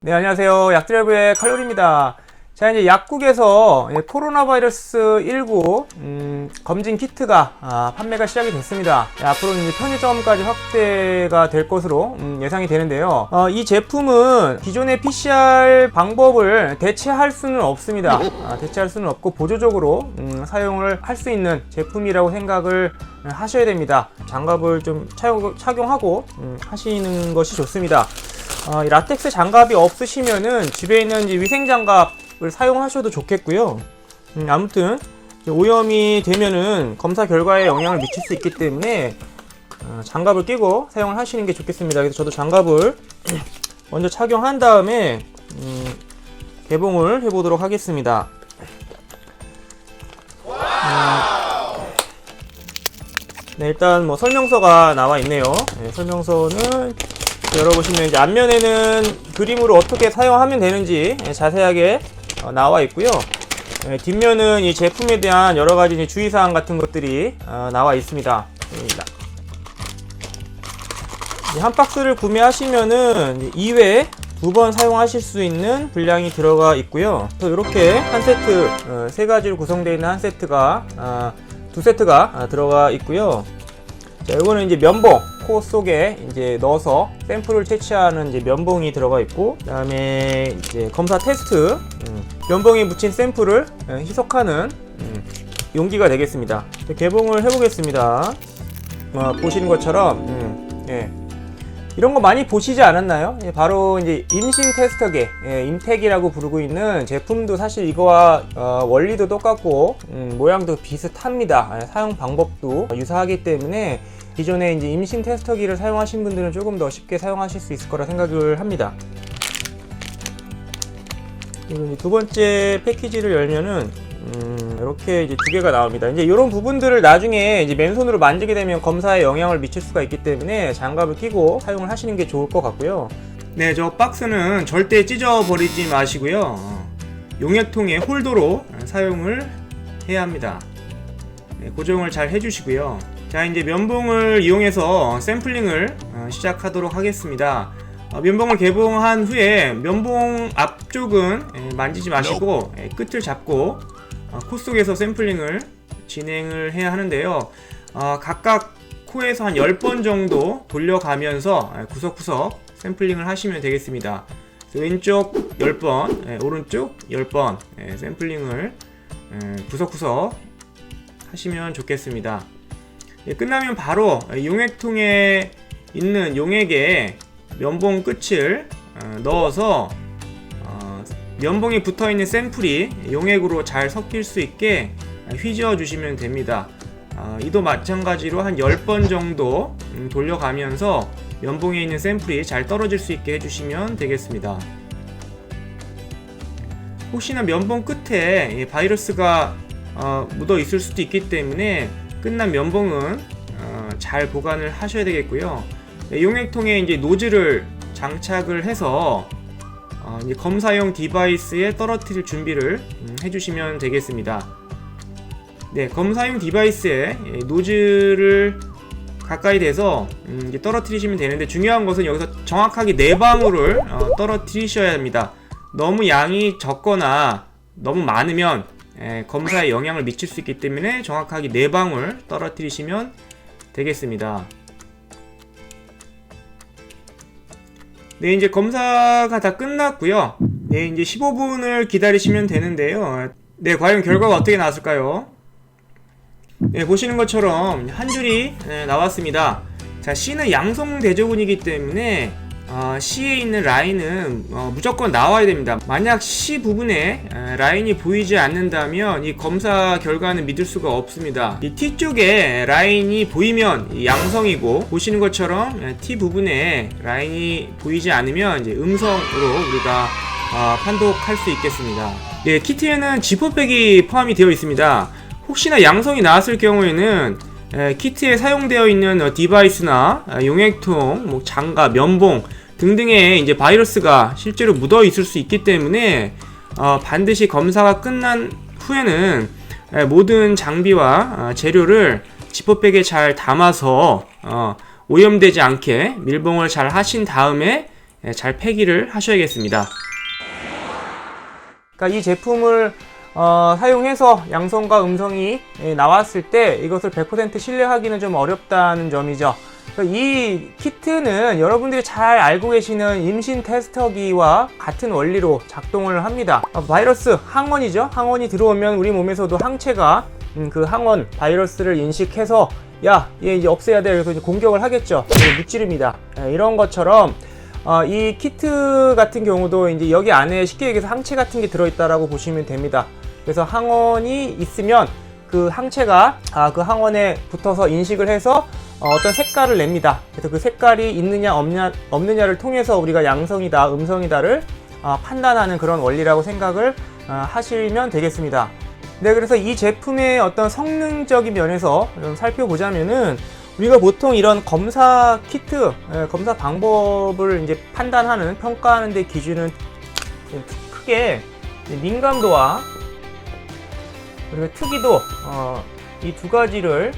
네, 안녕하세요. 약드라이브의 칼로리입니다. 자, 이제 약국에서 코로나 바이러스 19 검진 키트가 판매가 시작이 됐습니다. 앞으로는 이제 편의점까지 확대가 될 것으로 예상이 되는데요. 이 제품은 기존의 PCR 방법을 대체할 수는 없습니다. 대체할 수는 없고 보조적으로 사용을 할 수 있는 제품이라고 생각을 하셔야 됩니다. 장갑을 좀 착용하고 하시는 것이 좋습니다. 이 라텍스 장갑이 없으시면은 집에 있는 위생 장갑을 사용하셔도 좋겠고요. 아무튼 오염이 되면은 검사 결과에 영향을 미칠 수 있기 때문에 장갑을 끼고 사용을 하시는 게 좋겠습니다. 그래서 저도 장갑을 먼저 착용한 다음에 개봉을 해보도록 하겠습니다. 네, 일단 뭐 설명서가 나와 있네요. 네, 설명서는 열어보시면 이제 앞면에는 그림으로 어떻게 사용하면 되는지 자세하게 나와 있고요. 뒷면은 이 제품에 대한 여러 가지 주의사항 같은 것들이 나와 있습니다. 한 박스를 구매하시면은 2회 2번 사용하실 수 있는 분량이 들어가 있고요. 이렇게 한 세트, 세 가지로 구성되어 있는 한 세트가 두 세트가 들어가 있고요. 자, 이거는 이제 면봉, 코 속에 이제 넣어서 샘플을 채취하는 이제 면봉이 들어가 있고, 그다음에 이제 검사 테스트, 면봉에 묻힌 샘플을 희석하는 용기가 되겠습니다. 개봉을 해보겠습니다. 보시는 것처럼, 예. 이런 거 많이 보시지 않았나요? 바로 이제 임신 테스터기, 임팩이라고 부르고 있는 제품도 사실 이거와 원리도 똑같고 모양도 비슷합니다. 사용 방법도 유사하기 때문에 기존에 이제 임신 테스터기를 사용하신 분들은 조금 더 쉽게 사용하실 수 있을 거라 생각을 합니다. 그리고 이제 두 번째 패키지를 열면은 이렇게 이제 두 개가 나옵니다. 이제 이런 부분들을 나중에 이제 맨손으로 만지게 되면 검사에 영향을 미칠 수가 있기 때문에 장갑을 끼고 사용을 하시는 게 좋을 것 같고요. 네, 저 박스는 절대 찢어버리지 마시고요. 용액통의 홀더로 사용을 해야 합니다. 네, 고정을 잘 해주시고요. 자, 이제 면봉을 이용해서 샘플링을 시작하도록 하겠습니다. 면봉을 개봉한 후에 면봉 앞쪽은 만지지 마시고 끝을 잡고 코 속에서 샘플링을 진행을 해야 하는데요. 각각 코에서 한 10번 정도 돌려가면서 구석구석 샘플링을 하시면 되겠습니다. 왼쪽 10번, 오른쪽 10번 샘플링을 구석구석 하시면 좋겠습니다. 끝나면 바로 용액통에 있는 용액에 면봉 끝을 넣어서 면봉에 붙어있는 샘플이 용액으로 잘 섞일 수 있게 휘저어 주시면 됩니다. 이도 마찬가지로 한 10번 정도 돌려가면서 면봉에 있는 샘플이 잘 떨어질 수 있게 해주시면 되겠습니다. 혹시나 면봉 끝에 바이러스가 묻어 있을 수도 있기 때문에 끝난 면봉은 잘 보관을 하셔야 되겠고요. 용액통에 이제 노즐을 장착을 해서 이제 검사용 디바이스에 떨어뜨릴 준비를 해주시면 되겠습니다. 네, 검사용 디바이스에 노즐을 가까이 대서 이제 떨어뜨리시면 되는데, 중요한 것은 여기서 정확하게 4방울을 떨어뜨리셔야 합니다. 너무 양이 적거나 너무 많으면 검사에 영향을 미칠 수 있기 때문에 정확하게 4방울 떨어뜨리시면 되겠습니다. 네, 이제 검사가 다 끝났고요. 네, 이제 15분을 기다리시면 되는데요. 네, 과연 결과가 어떻게 나왔을까요? 네, 보시는 것처럼 한 줄이 나왔습니다. 자, C는 양성 대조군이기 때문에 C에 있는 라인은 무조건 나와야 됩니다. 만약 C 부분에 라인이 보이지 않는다면 이 검사 결과는 믿을 수가 없습니다. 이 T 쪽에 라인이 보이면 양성이고, 보시는 것처럼 T 부분에 라인이 보이지 않으면 이제 음성으로 우리가 판독할 수 있겠습니다. 예, 키트에는 지퍼백이 포함이 되어 있습니다. 혹시나 양성이 나왔을 경우에는 키트에 사용되어 있는 디바이스나 용액통, 장갑, 면봉 등등의 이제 바이러스가 실제로 묻어 있을 수 있기 때문에 반드시 검사가 끝난 후에는 모든 장비와 재료를 지퍼백에 잘 담아서 오염되지 않게 밀봉을 잘 하신 다음에 잘 폐기를 하셔야겠습니다. 그러니까 이 제품을 사용해서 양성과 음성이 나왔을 때 이것을 100% 신뢰하기는 좀 어렵다는 점이죠. 이 키트는 여러분들이 잘 알고 계시는 임신 테스터기와 같은 원리로 작동을 합니다. 바이러스, 항원이죠. 항원이 들어오면 우리 몸에서도 항체가 그 항원, 바이러스를 인식해서 야, 얘 이제 없애야 돼. 그래서 이제 공격을 하겠죠. 무찌릅니다. 이런 것처럼 이 키트 같은 경우도 이제 여기 안에 쉽게 얘기해서 항체 같은 게 들어있다라고 보시면 됩니다. 그래서 항원이 있으면 그 항체가 그 항원에 붙어서 인식을 해서 어떤 색깔을 냅니다. 그래서 그 색깔이 있느냐 없느냐를 통해서 우리가 양성이다, 음성이다를 판단하는 그런 원리라고 생각을 하시면 되겠습니다. 네, 그래서 이 제품의 어떤 성능적인 면에서 좀 살펴보자면은 우리가 보통 이런 검사 키트, 검사 방법을 이제 판단하는, 평가하는 데 기준은 크게 민감도와 그리고 특이도, 이 두 가지를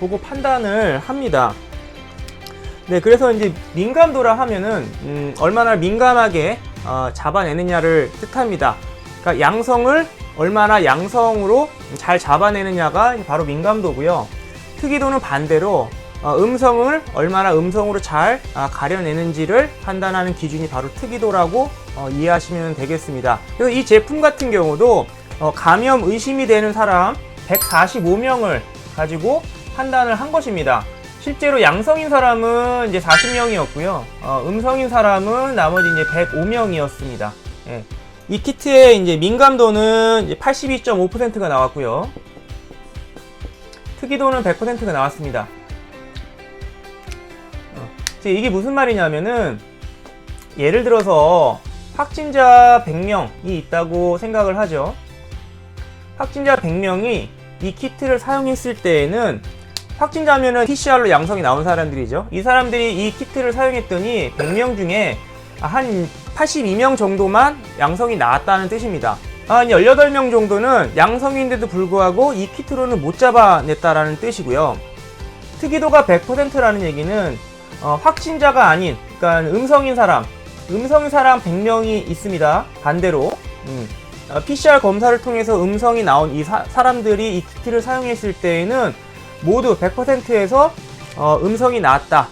보고 판단을 합니다. 네, 그래서 이제 민감도라 하면은 얼마나 민감하게 잡아내느냐를 뜻합니다. 그러니까 양성을 얼마나 양성으로 잘 잡아내느냐가 바로 민감도고요. 특이도는 반대로 음성을 얼마나 음성으로 잘 가려내는지를 판단하는 기준이 바로 특이도라고 이해하시면 되겠습니다. 그래서 이 제품 같은 경우도 감염 의심이 되는 사람 145명을 가지고 판단을 한 것입니다. 실제로 양성인 사람은 이제 40명이었고요. 음성인 사람은 나머지 이제 105명이었습니다. 예. 이 키트의 이제 민감도는 이제 82.5%가 나왔고요. 특이도는 100%가 나왔습니다. 이게 무슨 말이냐면은 예를 들어서 확진자 100명이 있다고 생각을 하죠. 확진자 100명이 이 키트를 사용했을 때에는 확진자면은 PCR로 양성이 나온 사람들이죠. 이 사람들이 이 키트를 사용했더니 100명 중에 한 82명 정도만 양성이 나왔다는 뜻입니다. 한 18명 정도는 양성인데도 불구하고 이 키트로는 못 잡아냈다라는 뜻이고요. 특이도가 100%라는 얘기는 확진자가 아닌, 그러니까 음성인 사람 100명이 있습니다. 반대로 PCR 검사를 통해서 음성이 나온 이 사람들이 이 키트를 사용했을 때에는 모두 100%에서 음성이 나왔다.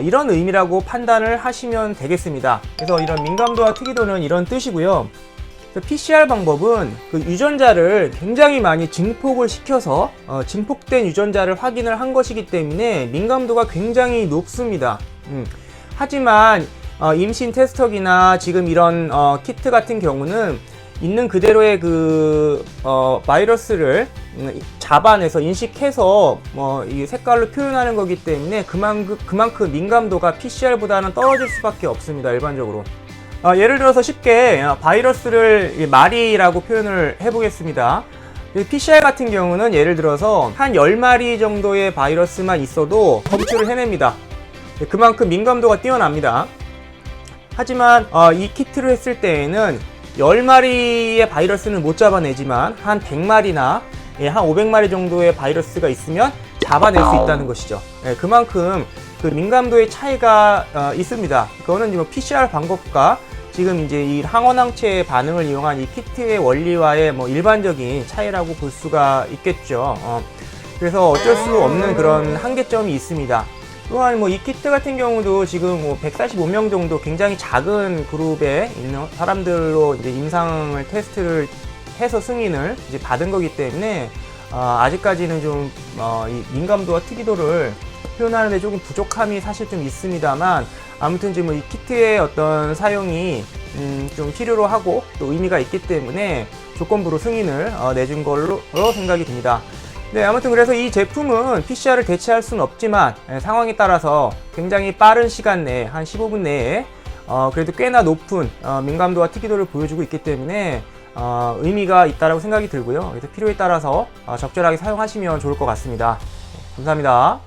이런 의미라고 판단을 하시면 되겠습니다. 그래서 이런 민감도와 특이도는 이런 뜻이고요. PCR 방법은 그 유전자를 굉장히 많이 증폭을 시켜서 증폭된 유전자를 확인을 한 것이기 때문에 민감도가 굉장히 높습니다. 하지만 임신 테스터기나 지금 이런 키트 같은 경우는 있는 그대로의 그 바이러스를 잡아내서 인식해서 이 색깔로 표현하는 거기 때문에 그만큼 민감도가 PCR보다는 떨어질 수밖에 없습니다. 일반적으로. 예를 들어서 쉽게 바이러스를 마리라고 표현을 해보겠습니다. PCR 같은 경우는 예를 들어서 한 10마리 정도의 바이러스만 있어도 검출을 해냅니다. 그만큼 민감도가 뛰어납니다. 하지만 이 키트를 했을 때에는 10마리의 바이러스는 못 잡아내지만 한 100마리나 한 500마리 정도의 바이러스가 있으면 잡아낼 수 있다는 것이죠. 그만큼 그 민감도의 차이가 있습니다. 그거는 뭐 PCR 방법과 지금 이제 이 항원항체의 반응을 이용한 이 키트의 원리와의 뭐 일반적인 차이라고 볼 수가 있겠죠. 그래서 어쩔 수 없는 그런 한계점이 있습니다. 또한 뭐 이 키트 같은 경우도 지금 뭐 145명 정도 굉장히 작은 그룹에 있는 사람들로 이제 임상을 테스트를 해서 승인을 이제 받은 거기 때문에 아직까지는 좀 이 민감도와 특이도를 표현하는 데 조금 부족함이 사실 좀 있습니다만, 아무튼 지금 이 키트의 어떤 사용이 좀 필요로 하고 또 의미가 있기 때문에 조건부로 승인을 내준 걸로 생각이 듭니다. 네, 아무튼 그래서 이 제품은 PCR을 대체할 수는 없지만 상황에 따라서 굉장히 빠른 시간 내에 한 15분 내에 그래도 꽤나 높은 민감도와 특이도를 보여주고 있기 때문에 의미가 있다고 생각이 들고요. 그래서 필요에 따라서 적절하게 사용하시면 좋을 것 같습니다. 감사합니다.